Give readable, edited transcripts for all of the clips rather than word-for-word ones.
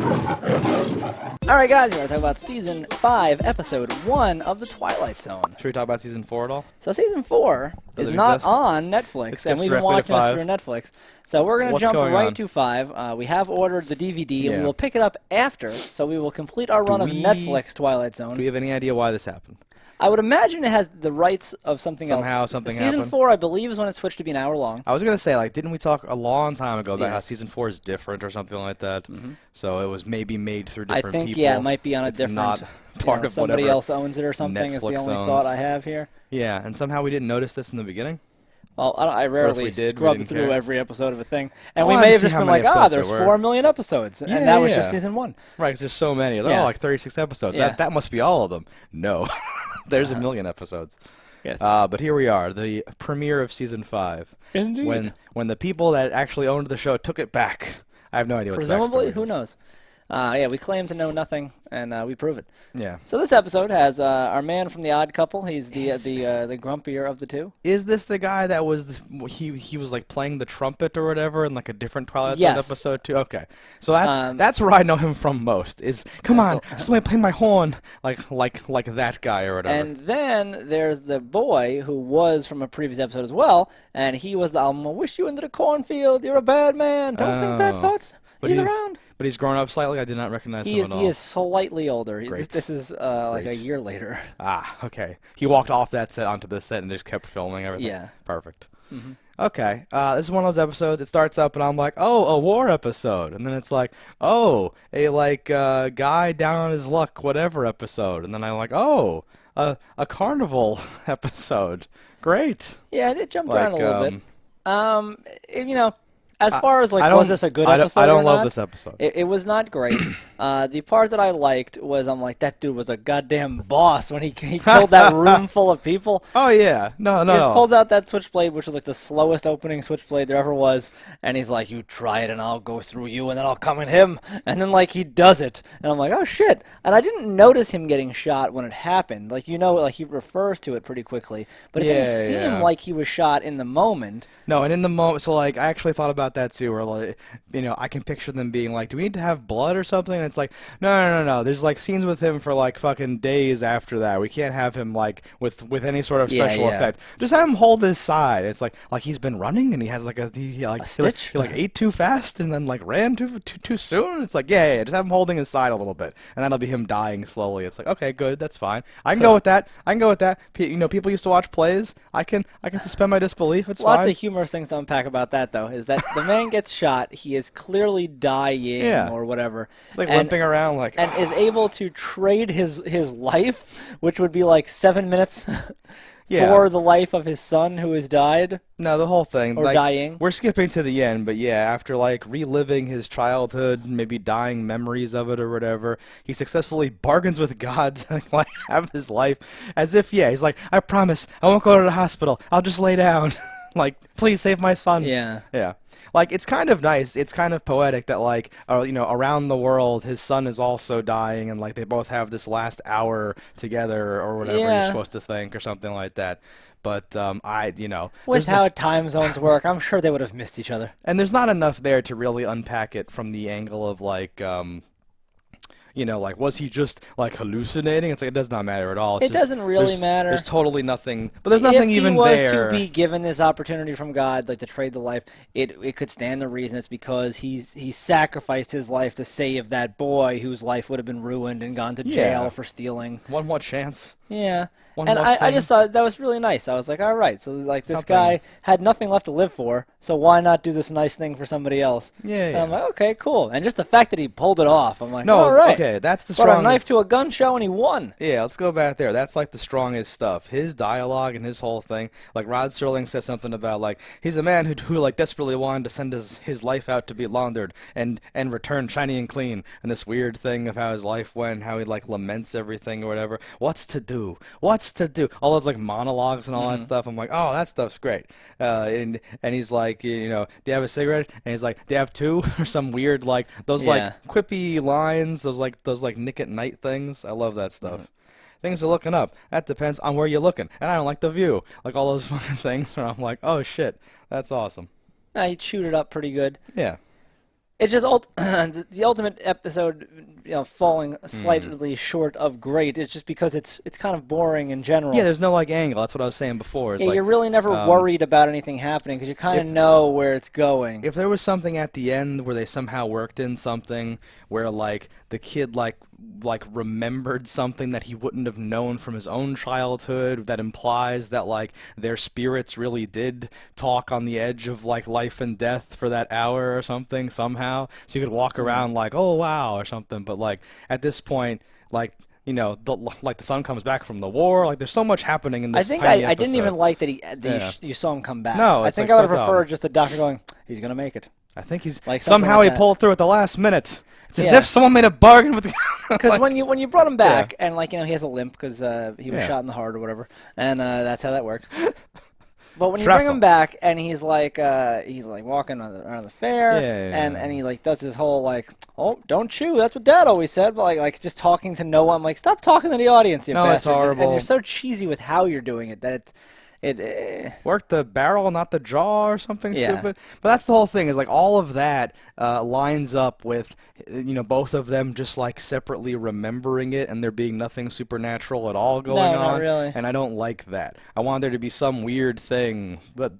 Alright guys, we're going to talk about Season 5, Episode 1 of The Twilight Zone. Should we talk about Season 4 at all? So Season 4 is not exist? on Netflix, and we've been watching this through Netflix. So we're going to jump right to 5. We have ordered the DVD, and we will pick it up after, so we will complete our run of Netflix Twilight Zone. Do we have any idea why this happened? I would imagine it has the rights of something else. Somehow something happened. Season 4, I believe, is when it switched to be an hour long. I was going to say, like, didn't we talk a long time ago about how Season 4 is different or something like that? So it was maybe made through different people. I think, yeah, it might be on a different... not part of somebody whatever else owns it or something. Is the only thought I have here. Yeah, and somehow we didn't notice this in the beginning? Well, I rarely scrub through every episode of a thing. And we I may have just been like, there's 4 million episodes. And that was just Season 1. Right, because there's so many. There are like 36 episodes. That must be all of them. No. There's a million episodes. Yes. But here we are, the premiere of Season 5. Indeed. When the people that actually owned the show took it back. I have no idea what the backstory is. Presumably, who knows? Yeah, we claim to know nothing, and we prove it. Yeah. So this episode has our man from The Odd Couple. He's the grumpier of the two. Is this the guy that was he was like playing the trumpet or whatever in like a different Twilight Zone episode too? Okay, so that's where I know him from most. Is come on, somebody play my horn like that guy or whatever. And then there's the boy who was from a previous episode as well, and he was the I'm gonna wish you into the cornfield. You're a bad man. Don't think bad thoughts. He's around. But he's grown up slightly. I did not recognize him at all. He is slightly older. Great. This is like a year later. Ah, okay. He walked off that set onto this set and just kept filming everything. Yeah. Perfect. Okay. This is one of those episodes. It starts up and I'm like, oh, a war episode. And then it's like, oh, a guy down on his luck, whatever episode. And then I'm like, oh, a carnival episode. Great. Yeah, it jumped around a little bit. You know. As far as, like, was this a good episode I don't or love not? this episode. It was not great. The part that I liked was I'm like, that dude was a goddamn boss when he killed that room full of people. Oh, yeah. No. He just pulls out that switchblade, which was, like, the slowest opening switchblade there ever was, and he's like, you try it and I'll go through you and then I'll come at him. And then, like, he does it. And I'm like, oh, shit. And I didn't notice him getting shot when it happened. Like, you know, like, he refers to it pretty quickly. But it didn't seem like he was shot in the moment. No, and in the moment, so, like, I actually thought about that too, where, like, you know, I can picture them being like, do we need to have blood or something? And it's like, no. There's, like, scenes with him for, like, fucking days after that. We can't have him, like, with any sort of special effect. Just have him hold his side. It's like he's been running and he has, like, he ate too fast and then, like, ran too soon. It's like, yeah, just have him holding his side a little bit. And that'll be him dying slowly. It's like, okay, good, that's fine. I can go with that. You know, people used to watch plays. I can suspend my disbelief. It's fine. Lots of humorous things to unpack about that, though, is that the man gets shot. He is clearly dying or whatever. He's like limping around like... And is able to trade his life, which would be like 7 minutes, for the life of his son who has died. No, the whole thing. Or dying. We're skipping to the end, but yeah, after like reliving his childhood, maybe dying memories of it or whatever, he successfully bargains with God to like have his life as if, he's like, I promise, I won't go to the hospital. I'll just lay down. Like, please save my son. Yeah. Yeah. Like, it's kind of nice. It's kind of poetic that, like, you know, around the world, his son is also dying, and, like, they both have this last hour together or whatever you're supposed to think or something like that. But, you know... With how time zones work, I'm sure they would have missed each other. And there's not enough there to really unpack it from the angle of, like, you know, like, was he just, like, hallucinating? It's like, it does not matter at all. It doesn't really matter. There's totally nothing, but there's nothing even there. If he was to be given this opportunity from God, like, to trade the life, it could stand the reason. It's because he sacrificed his life to save that boy whose life would have been ruined and gone to jail for stealing. One more chance. Yeah. And I just thought that was really nice. I was like, all right, so like this guy had nothing left to live for, so why not do this nice thing for somebody else? Yeah. And I'm like, okay, cool. And just the fact that he pulled it off, I'm like, all right. Okay, that's the strong. Brought a knife to a gun show and he won. Yeah, let's go back there. That's like the strongest stuff. His dialogue and his whole thing. Like Rod Serling says something about like he's a man who like desperately wanted to send his life out to be laundered and return shiny and clean. And this weird thing of how his life went, how he like laments everything or whatever. What's to do? All those like monologues and all that stuff. I'm like, oh, that stuff's great. And he's like, you know, do you have a cigarette? And he's like, do you have two? Or some weird like those like quippy lines, those like Nick at Night things. I love that stuff. Things are looking up. That depends on where you're looking. And I don't like the view. Like all those fucking things where I'm like, oh shit, that's awesome. He chewed it up pretty good. Yeah. It's just the ultimate episode, falling slightly short of great. It's just because it's kind of boring in general. Yeah, there's no like angle. That's what I was saying before. It's Yeah, like, you're really never worried about anything happening because you kind of know where it's going. if there was something at the end where they somehow worked in something where like the kid like remembered something that he wouldn't have known from his own childhood, that implies that like their spirits really did talk on the edge of like life and death for that hour or something somehow, so you could walk around like, oh wow, or something. But like at this point, like, the son comes back from the war. Like, there's so much happening in this. I think tiny I didn't episode. even like that you saw him come back. No, I it's think like I would so have preferred dumb. just the doctor going, he's gonna make it. I think he's Like something somehow like he that. pulled through at the last minute. It's as Yeah. if someone made a bargain with the Because like, when you brought him back and he has a limp because he was Yeah. shot in the heart or whatever, and that's how that works. But when you Shrapnel. bring him back and he's like walking around the fair Yeah. and he like does his whole like, oh, don't chew, that's what Dad always said, but like just talking to no one. I'm like, stop talking to the audience, you No, it's bastard. And horrible. you're so cheesy with how you're doing it that work the barrel, not the jaw, or something Yeah. stupid. But that's the whole thing. Is like all of that lines up with both of them just like separately remembering it, and there being nothing supernatural at all going No, on. not really. And I don't like that. I want there to be some weird thing, but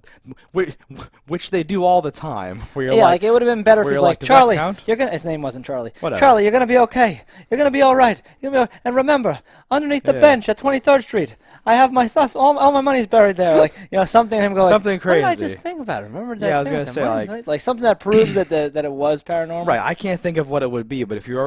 which they do all the time. Where you're Yeah, like, like it would have been better if where he's you're like, does that Charlie, count? you're gonna. His name wasn't Charlie. Whatever. Charlie, you're gonna be okay. You're gonna be all right. You're gonna be and remember, underneath the Yeah. bench at 23rd Street, I have my stuff. All my money's buried there. Like something. Him going Something What did I crazy. just think about it? Remember that? Yeah, I was thing gonna with say, the money, like- right? Something that proves that that it was paranormal. Right, I can't think of what it would be, but if you're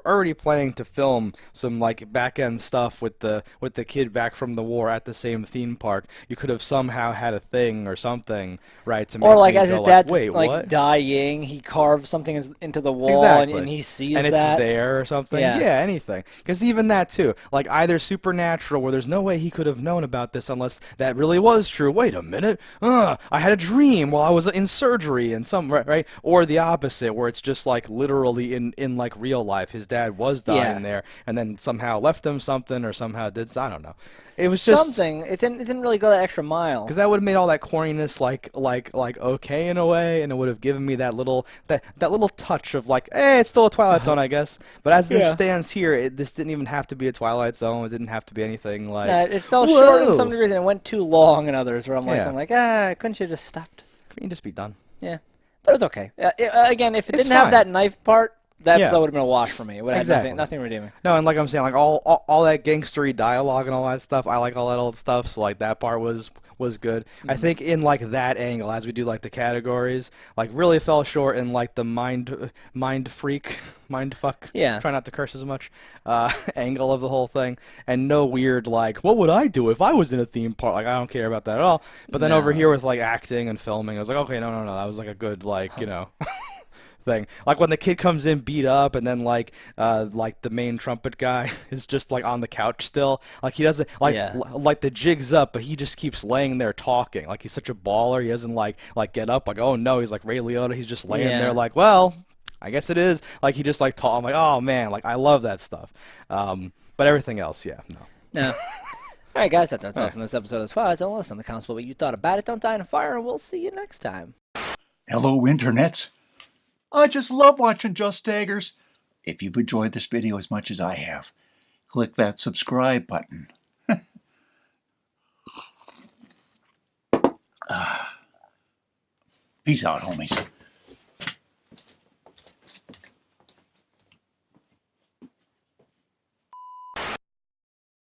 already planning to film some like back end stuff with the kid back from the war at the same theme park, you could have somehow had a thing or something, right? To make Or like me as go his dad's wait, like what? dying, he carves something into the wall Exactly. and he sees and it's that. there or something. Yeah. Yeah, anything. Because even that too, like either supernatural, where there's no way he could have known about this unless that really was true. Wait a minute, I had a dream while I was in surgery, and right, or the opposite, where it's just like literally in like real life, his dad was dying there, and then somehow left him something, or somehow did. I don't know. It was just something. It didn't really go that extra mile. because that would have made all that corniness like okay in a way, and it would have given me that little touch of like, it's still a Twilight Zone, I guess. But as this Yeah. stands here, this didn't even have to be a Twilight Zone. It didn't have to be anything like. Yeah, it fell Whoa. short in some degrees and it went too long in others. Where I'm Yeah. like, couldn't you just stopped? Can you just be done? Yeah, but it's okay. Again, if it It's didn't have fine. that knife part, that Yeah. episode would have been a wash for me. It would have Exactly. nothing redeeming. No, and like I'm saying, like all that gangstery dialogue and all that stuff, I like all that old stuff. So like that part was good. I think in like that angle, as we do like the categories, like really fell short in like the mind freak, mind fuck. Yeah. Try not to curse as much. Angle of the whole thing, and no weird like, what would I do if I was in a theme park? Like I don't care about that at all. But then over No. here with like acting and filming, I was like, okay, no, that was like a good like thing. Like when the kid comes in beat up, and then like the main trumpet guy is just like on the couch still. Like he doesn't like Yeah. like the jig's up, but he just keeps laying there talking. Like he's such a baller. He doesn't like get up. Like, oh no, he's like Ray Liotta. He's just laying Yeah. there like, well, I guess it is. Like he just like talk. I'm like, oh man, like I love that stuff. But everything else, yeah, no. No. All right, guys, that's our thoughts on this episode of Twilight Zone. Listen in the comments below what you thought about it. Don't die in a fire, and we'll see you next time. Hello, internets. I just love watching JustDaggers. If you've enjoyed this video as much as I have, click that subscribe button. Peace out, homies.